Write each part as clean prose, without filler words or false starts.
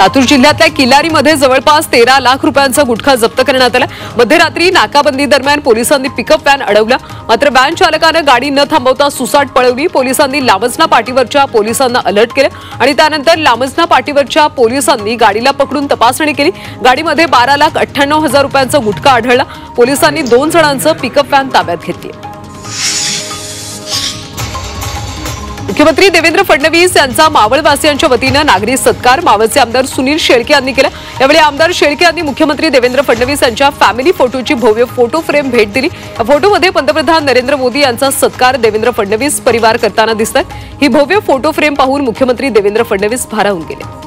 लातूर जिल्ह्यातल्या किल्लारीमध्ये जवळपास 13 लाख रुपयांचा गुटखा जप्त करण्यात आला। मध्यरात्री नाकाबंदी दरम्यान पोलिसांनी पिकअप व्हॅन अडवला, मात्र व्हॅन चालकाने गाडी न थांबवता सुसाट पळवली। पोलिसांनी लामसना पाटीवरच्या पोलिसांना अलर्ट केले आणि त्यानंतर लामसना पाटीवरच्या पोलिसांनी गाडीला पकडून तपासणी केली। गाडीमध्ये 12,98,000 रुपयांचा गुटखा आढळला। पोलिसांनी 2 जणांचं पिकअप व्हॅन ताब्यात घेतली। मुख्यमंत्री देवेंद्र फडणवीस यांचा मावळवासियांच्या वतीने नागरी सत्कार मावळचे आमदार सुनील शेळके यांनी केला। यावेळी आमदार शेळके यांनी मुख्यमंत्री देवेंद्र फडणवीस यांच्या फॅमिली फोटोची भव्य फोटो फ्रेम भेट दिली। या फोटोमध्ये पंतप्रधान नरेंद्र मोदी यांचा सत्कार देवेंद्र फडणवीस परिवार करताना दिसतात। ही भव्य फोटो फ्रेम पाहून मुख्यमंत्री देवेंद्र फडणवीस भारावून गेले।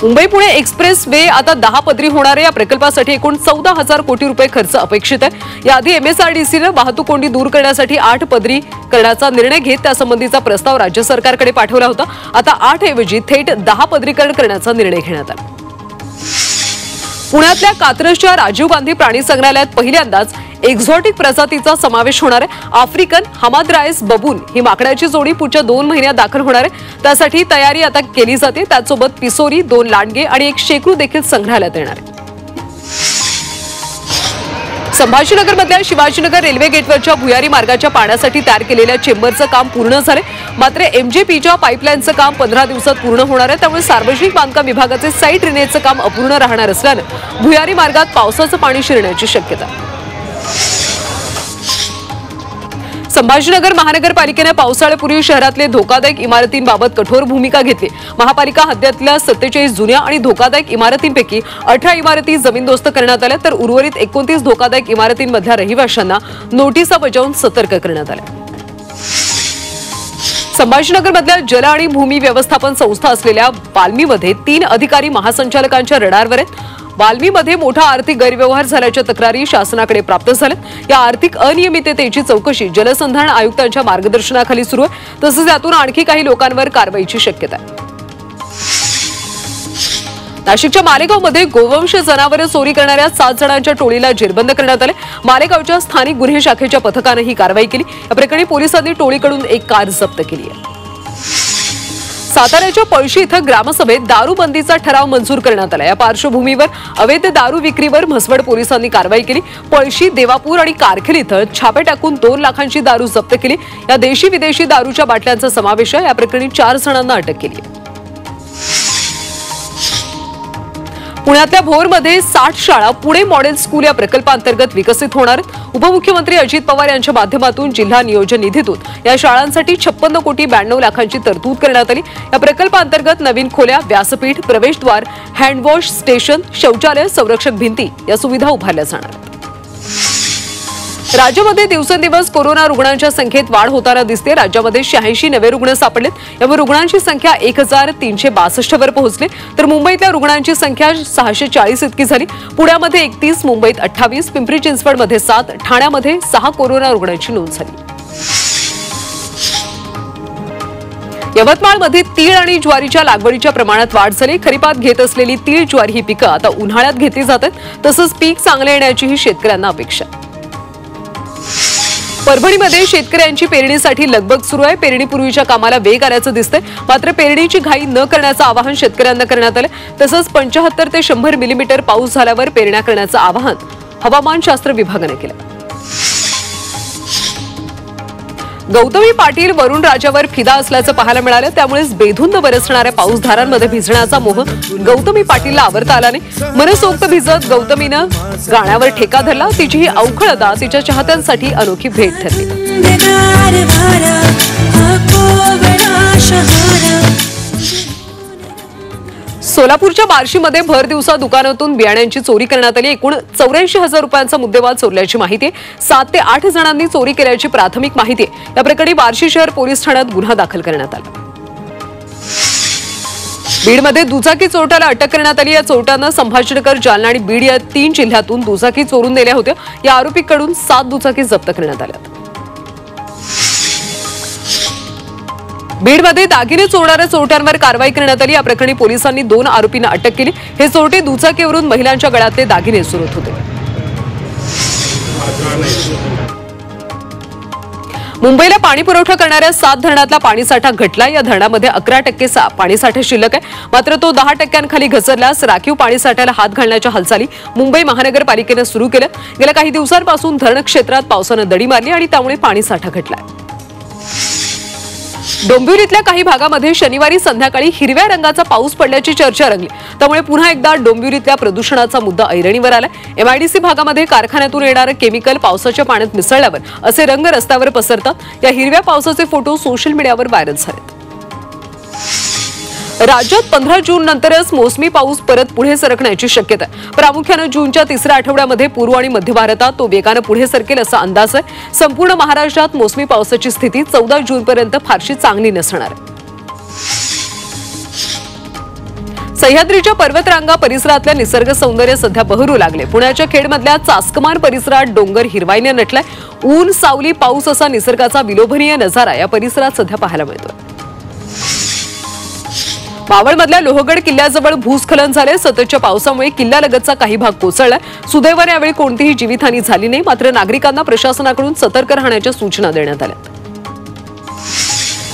मुंबई पुणे एक्सप्रेस वे आता 10 पदरी होणार आहे। या प्रकल्पासाठी एकूण 14,000 कोटी रुपये खर्च अपेक्षित आहे। याआधी MSRDCने वाहतूक कोंडी दूर करण्यासाठी 8 पदरी करण्याचा निर्णय घेत त्यासंबंधीचा प्रस्ताव राज्य सरकारकडे पाठवला होता। आता 8 ऐवजी थेट 10 पदरीकरण करण्याचा निर्णय घेण्यात आला। पुण्यातल्या कात्रजच्या राजीव गांधी प्राणी संग्रहालयात पहिल्यांदाच एक्झॉटिक प्रजातीचा समावेश होणार आहे। आफ्रिकन हमाद्रायस बबून ही माकडाची जोडी पुढच्या 2 महिन्यात दाखल होणार आहे। त्यासाठी तयारी आता केली जाते। त्यासोबत पिसोरी, 2 लांडगे आणि 1 शेकरू देखील संग्रहालयात येणार आहे। संभाजीनगरमधल्या शिवाजीनगर रेल्वे गेटवरच्या भुयारी मार्गाच्या पाण्यासाठी तयार केलेल्या चेंबरचं काम पूर्ण झाले, मात्र MJPच्या पाईपलाईनचं काम 15 दिवसात पूर्ण होणार आहे। त्यामुळे सार्वजनिक बांधकाम विभागाचे साईट ड्रेनेजचं काम अपूर्ण राहणार असल्यानं भुयारी मार्गात पावसाचं पाणी शिरण्याची शक्यता आहे। संभाजीनगर महानगरपालिकेने पावसाळ्यापूर्वी शहरातले धोकादायक इमारतींबाबत कठोर भूमिका घेतली। महापालिका हद्दीतल्या 47 जुन्या आणि धोकादायक इमारतींपैकी 18 इमारती जमीनदोस्त करण्यात आल्या, तर उर्वरित 29 धोकादायक इमारतींमधल्या रहिवाशांना नोटिसा बजावून सतर्क करण्यात आल्या। संभाजीनगरमधल्या जल आणि भूमी व्यवस्थापन संस्था असलेल्या वाल्मीमध्ये 3 अधिकारी महासंचालकांच्या रडारवर आहेत। वाल्मीमध्ये मोठा आर्थिक गैरव्यवहार झाल्याच्या तक्रारी शासनाकडे प्राप्त झाल्यात। या आर्थिक अनियमिततेची चौकशी जलसंधारण आयुक्तांच्या मार्गदर्शनाखाली सुरू आहे। तसंच यातून आणखी काही लोकांवर कारवाईची शक्यता आहे। नाशिकच्या मालेगावमध्ये गोवंश जनावरे चोरी करणाऱ्या 7 जणांच्या टोळीला जेरबंद करण्यात आले। मालेगावच्या स्थानिक गुन्हे शाखेच्या पथकाने ही कारवाई केली। या प्रकरणी पोलिसांनी टोळीकडून 1 कार जप्त केली आहे। साताऱ्याच्या पळशी इथं ग्रामसभेत दारूबंदीचा ठराव मंजूर करण्यात आला। या पार्श्वभूमीवर अवैध दारू विक्रीवर म्हसवड पोलिसांनी कारवाई केली। पळशी, देवापूर आणि कारखेल इथं छापे टाकून 2 लाखांची दारू जप्त केली। या देशी विदेशी दारूच्या बाटल्यांचा समावेश आहे। या प्रकरणी 4 जणांना अटक केली आहे। पुण्यातल्या भोरमध्ये 60 शाळा पुणे मॉडेल स्कूल या प्रकल्पांतर्गत विकसित होणार आहेत। उपमुख्यमंत्री अजित पवार यांच्या माध्यमातून जिल्हा नियोजन निधीतून या शाळांसाठी 56 कोटी 92 लाखांची तरतूद करण्यात आली। या प्रकल्पांतर्गत नवीन खोल्या, व्यासपीठ, प्रवेशद्वार, हँडवॉश स्टेशन, शौचालय, संरक्षक भिंती या सुविधा उभारल्या जाणार आहेत। राज्यामध्ये दिवसेंदिवस कोरोना रुग्णांच्या संख्येत वाढ होताना दिसते। राज्यामध्ये 86 नवे रुग्ण सापडलेत। यामुळे रुग्णांची संख्या 1362 वर पोहोचली, तर मुंबईतल्या रुग्णांची संख्या 640 इतकी झाली। पुण्यामध्ये 31, मुंबईत 28, पिंपरी चिंचवडमध्ये 7, ठाण्यामध्ये 6 कोरोना रुग्णांची नोंद झाली। यवतमाळमध्ये तीळ आणि ज्वारीच्या लागवडीच्या प्रमाणात वाढ झाली। खरीपात घेत असलेली तीळ, ज्वारी ही पिकं आता उन्हाळ्यात घेतली जातात। तसंच पीक चांगले येण्याचीही शेतकऱ्यांना अपेक्षा आहे। परभणीमध्ये शेतकऱ्यांची पेरणीसाठी लगबग सुरू आहे। पेरणीपूर्वीच्या कामाला वेग आल्याचं दिसतंय, मात्र पेरणीची घाई न करण्याचं आवाहन शेतकऱ्यांना करण्यात आलं। तसंच 75 ते 100 मिलीमीटर पाऊस झाल्यावर पेरण्या करण्याचं आवाहन हवामानशास्त्र विभागाने केलं। गौतमी पाटील वरुण राजावर फिदा असल्याचं पाहायला मिळालं, त्यामुळेच बेधुंद बरसणाऱ्या पाऊसधारांमध्ये भिजण्याचा मोह गौतमी पाटीलला आवरता आला नाही। मनसोक्त भिजत गौतमीनं गाण्यावर ठेका धरला। तिची ही अवखळता तिच्या चाहत्यांसाठी अनोखी भेट ठरली। सोलापूरच्या बार्शीमध्ये भर दिवसा दुकानातून बियाण्यांची चोरी करण्यात आली। एकूण 84,000 रुपयांचा मुद्देमाल चोरल्याची माहिती आहे। 7 ते 8 जणांनी चोरी केल्याची प्राथमिक माहिती आहे। या प्रकरणी बार्शी शहर पोलीस ठाण्यात गुन्हा दाखल करण्यात आला। बीडमध्ये दुचाकी चोरट्याला अटक करण्यात आली। या चोरट्यानं संभाजीनगर, जालना आणि बीड या 3 जिल्ह्यातून दुचाकी चोरून नेल्या होत्या। या आरोपीकडून 7 दुचाकी जप्त करण्यात आल्या। बीडमध्ये दागिने चोरणाऱ्या चोरट्यांवर कारवाई करण्यात आली। या प्रकरणी पोलिसांनी 2 आरोपींना अटक केली। हे चोरटे दुचाकीवरून महिलांच्या गळ्यातले दागिने चोरत होते। मुंबईला पाणी पुरवठा करणाऱ्या 7 धरणातला पाणीसाठा घटला। या धरणामध्ये 11% पाणीसाठा शिल्लक आहे, मात्र तो 10%खाली घसरल्यास राखीव पाणीसाठ्याला हात घालण्याच्या हालचाली मुंबई महानगरपालिकेने सुरू केल्या। गेल्या काही दिवसांपासून धरण क्षेत्रात पावसाने दडी मारली आणि त्यामुळे पाणीसाठा घटलाय। डोंबिवलीतल्या काही भागामध्ये शनिवारी संध्याकाळी हिरव्या रंगाचा पाऊस पडल्याची चर्चा रंगली, त्यामुळे पुन्हा एकदा डोंबिवलीतल्या प्रदूषणाचा मुद्दा ऐरणीवर आलाय। एमआयडीसी भागामध्ये कारखान्यातून येणारे केमिकल पावसाच्या पाण्यात मिसळल्यावर असे रंग रस्त्यावर पसरतात। या हिरव्या पावसाचे फोटो सोशल मीडियावर व्हायरल झालेत। राज्यात 15 जून नंतरच मोसमी पाऊस परत पुढे सरकण्याची शक्यता आहे। प्रामुख्याने जूनच्या तिसऱ्या आठवड्यामध्ये पूर्व आणि मध्य भारतात तो वेगाने पुढे सरकेल असा अंदाज आहे। संपूर्ण महाराष्ट्रात मोसमी पावसाची स्थिती 14 जून पर्यंत फारशी चांगली नसणार आहे। सह्याद्रीच्या पर्वतरांगा परिसरातल्या निसर्ग सौंदर्य सध्या बहरू लागले। पुण्याच्या खेडमधल्या चासकमान परिसरात डोंगर हिरवाईने नटलाय। ऊन, सावली, पाऊस असा निसर्गाचा विलोभनीय नजारा या परिसरात सध्या पाहायला मिळतोय। मावळमधल्या लोहगड किल्ल्याजवळ भूस्खलन झाले। सततच्या पावसामुळे किल्ल्यालगतचा काही भाग कोसळलाय। सुदैवाने यावेळी कोणतीही जीवितहानी झाली नाही, मात्र नागरिकांना प्रशासनाकडून सतर्क राहण्याच्या सूचना देण्यात आल्या।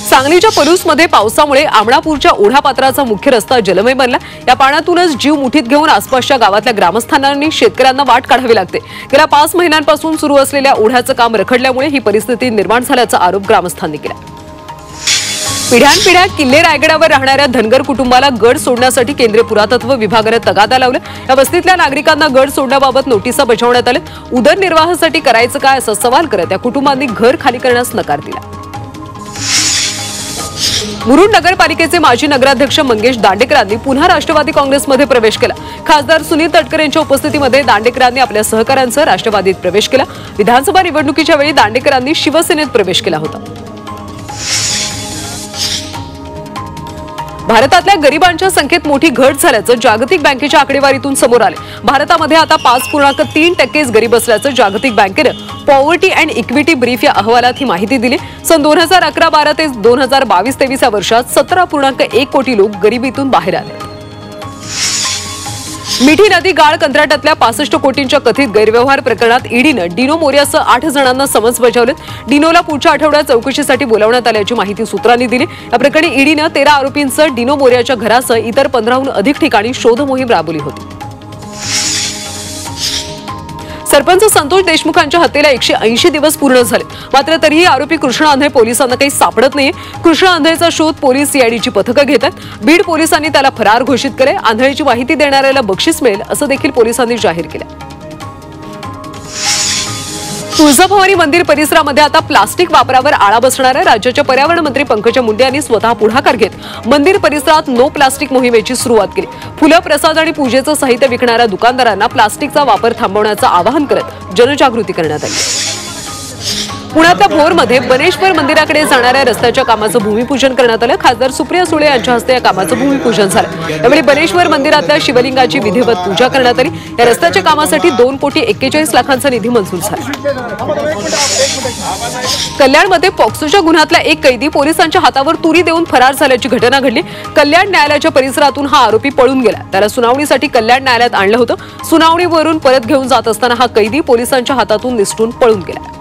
सांगलीच्या पलूसमध्ये पावसामुळे आमणापूरच्या ओढापात्राचा मुख्य रस्ता जलमय बनला। या पाण्यातूनच जीव मुठीत घेऊन आसपासच्या गावातल्या ग्रामस्थांनी शेतकऱ्यांना वाट काढावी लागते। गेल्या 5 महिन्यांपासून सुरू असलेल्या ओढ्याचं काम रखडल्यामुळे ही परिस्थिती निर्माण झाल्याचा आरोप ग्रामस्थांनी केला। पिढ्यानपिढ्या किल्ले रायगडावर राहणाऱ्या धनगर कुटुंबाला गड सोडण्यासाठी केंद्रीय पुरातत्व विभागाने तगादा लावला। या वस्तीतल्या नागरिकांना गड सोडण्याबाबत नोटिसा बजावण्यात आल्या। उदरनिर्वाहासाठी करायचं काय असा सवाल करत या कुटुंबांनी घर खाली करण्यास नकार दिला। मुरुड नगरपालिकेचे माजी नगराध्यक्ष मंगेश दांडेकरांनी पुन्हा राष्ट्रवादी काँग्रेसमध्ये प्रवेश केला। खासदार सुनील तटकरे यांच्या उपस्थितीमध्ये दांडेकरांनी आपल्या सहकाऱ्यांसह राष्ट्रवादीत प्रवेश केला। विधानसभा निवडणुकीच्या वेळी दांडेकरांनी शिवसेनेत प्रवेश केला होता। भारतातल्या गरिबांच्या संख्येत मोठी घट झाल्याचं जागतिक बँकेच्या आकडेवारीतून समोर आले। भारतामध्ये आता 5.3% गरीब असल्याचं जागतिक बँकेनं पॉवर्टी अँड इक्विटी ब्रीफ या अहवालात ही माहिती दिली। सन 2011-12 ते 2022-23 या वर्षात 17.1 कोटी लोक गरिबीतून बाहेर आले। मिठी नदी गाळ कंत्राटातल्या 65 कोटींच्या कथित गैरव्यवहार प्रकरणात ईडीनं डिनो मोरियासह 8 जणांना समन्स बजावलेत। डिनोला पुढच्या आठवड्यात चौकशीसाठी बोलावण्यात आल्याची माहिती सूत्रांनी दिली। या प्रकरणी ईडीनं 13 आरोपींसह डिनो मोरियाच्या घरासह इतर 15हून अधिक ठिकाणी शोध मोहीम राबवली होती। सरपंच संतोष देशमुखांच्या हत्येला 180 दिवस पूर्ण झाले, मात्र तरीही आरोपी कृष्णा आंधळे पोलिसांना काही सापडत नाहीये। कृष्णा आंधळेचा शोध पोलीस सीआयडीची पथकं घेतात। बीड पोलिसांनी त्याला फरार घोषित केले। आंधळेची माहिती देणाऱ्याला बक्षीस मिळेल असं देखील पोलिसांनी जाहीर केलं। तुळजाभवानी मंदिर परिसरामध्ये आता प्लास्टिक वापरावर आळा बसणार आहे। राज्याच्या पर्यावरण मंत्री पंकजा मुंडे यांनी स्वतः पुढाकार घेत मंदिर परिसरात नो प्लास्टिक मोहिमेची सुरुवात केली। फुलं, प्रसाद आणि पूजेचं साहित्य विकणाऱ्या दुकानदारांना प्लास्टिकचा वापर थांबवण्याचं आवाहन करत जनजागृती करण्यात आली। पुण्यातल्या भोरमध्ये बनेश्वर मंदिराकडे जाणाऱ्या रस्त्याच्या कामाचं भूमिपूजन करण्यात आलं। खासदार सुप्रिया सुळे यांच्या हस्ते या कामाचं भूमिपूजन झालं। यावेळी बनेश्वर मंदिरातल्या शिवलिंगाची विधिवत पूजा करण्यात आली। या रस्त्याच्या कामासाठी 2,41 लाखांचा निधी मंजूर झाला। कल्याणमध्ये पॉक्सोच्या गुन्ह्यातला एक कैदी पोलिसांच्या हातावर तुरी देऊन फरार झाल्याची घटना घडली। कल्याण न्यायालयाच्या परिसरातून हा आरोपी पळून गेला। त्याला सुनावणीसाठी कल्याण न्यायालयात आणलं होतं। सुनावणीवरून परत घेऊन जात असताना हा कैदी पोलिसांच्या हातातून निसटून पळून गेला।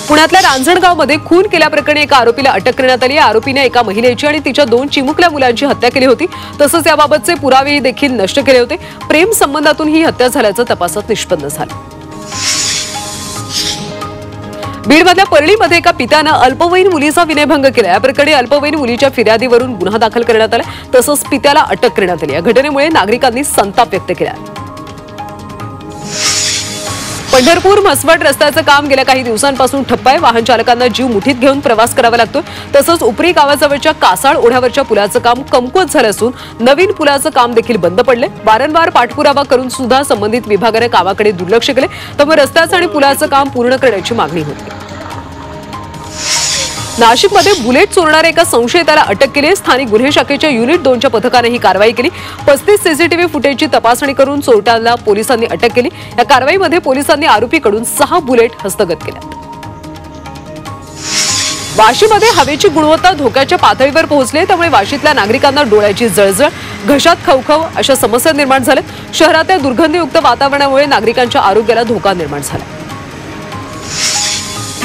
पुण्यातल्या रांजणगावमध्ये खून केल्याप्रकरणी एका आरोपीला अटक करण्यात आली। आरोपीने एका महिलेची आणि तिच्या 2 चिमुकल्या मुलांची हत्या केली होती, तसंच याबाबतचे पुरावे देखील नष्ट केले होते। प्रेम संबंधातून ही हत्या झाल्याचं तपासात निष्पन्न झालं। बीडमधल्या परळीमध्ये एका पित्यानं अल्पवयीन मुलीचा विनयभंग केला। या प्रकरणी अल्पवयीन मुलीच्या फिर्यादीवरून गुन्हा दाखल करण्यात आला, तसंच पित्याला अटक करण्यात आली। या घटनेमुळे नागरिकांनी संताप व्यक्त केला। पंढरपूर म्हसवड रस्त्याचं काम गेल्या काही दिवसांपासून ठप्प आहे। वाहन चालकांना जीव मुठीत घेऊन प्रवास करावा लागतो। तसंच उपरी गावाजवळच्या कासाळ ओढ्यावरच्या पुलाचं काम कमकुवत झालं असून नवीन पुलाचं काम देखील बंद पडले। वारंवार पाठपुरावा करून सुद्धा संबंधित विभागाने कामाकडे दुर्लक्ष केले, त्यामुळे रस्त्याचं आणि पुलाचं काम पूर्ण करण्याची मागणी होती। नाशिकमध्ये बुलेट चोरणाऱ्या एका संशयिताला अटक केली। स्थानिक गुन्हे शाखेच्या युनिट 2च्या पथकाने ही कारवाई केली। 35 सीसीटीव्ही फुटेजची तपासणी करून चोरट्याला पोलिसांनी अटक केली। या कारवाईमध्ये पोलिसांनी आरोपीकडून 6 बुलेट हस्तगत केल्या। वाशीमध्ये हवेची गुणवत्ता धोक्याच्या पातळीवर पोहोचली, त्यामुळे वाशीतल्या नागरिकांना डोळ्याची जळजळ, घशात खवखव अशा समस्या निर्माण झाल्यात। शहरातल्या दुर्गंधीयुक्त वातावरणामुळे नागरिकांच्या आरोग्याला धोका निर्माण झाला।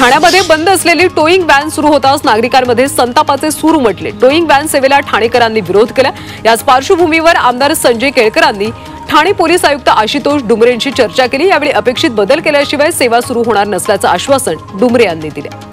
ठाण्यामध्ये बंद असलेली टोईंग व्हॅन सुरू होताच नागरिकांमध्ये संतापाचे सूर उमटले. टोईंग व्हॅन सेवेला ठाणेकरांनी विरोध केला. याच पार्श्वभूमीवर आमदार संजय केळकरांनी ठाणे पोलीस आयुक्त आशुतोष डुमरेंशी चर्चा केली. यावेळी अपेक्षित बदल केल्याशिवाय सेवा सुरू होणार नसल्याचं आश्वासन डुमरे यांनी दिलं.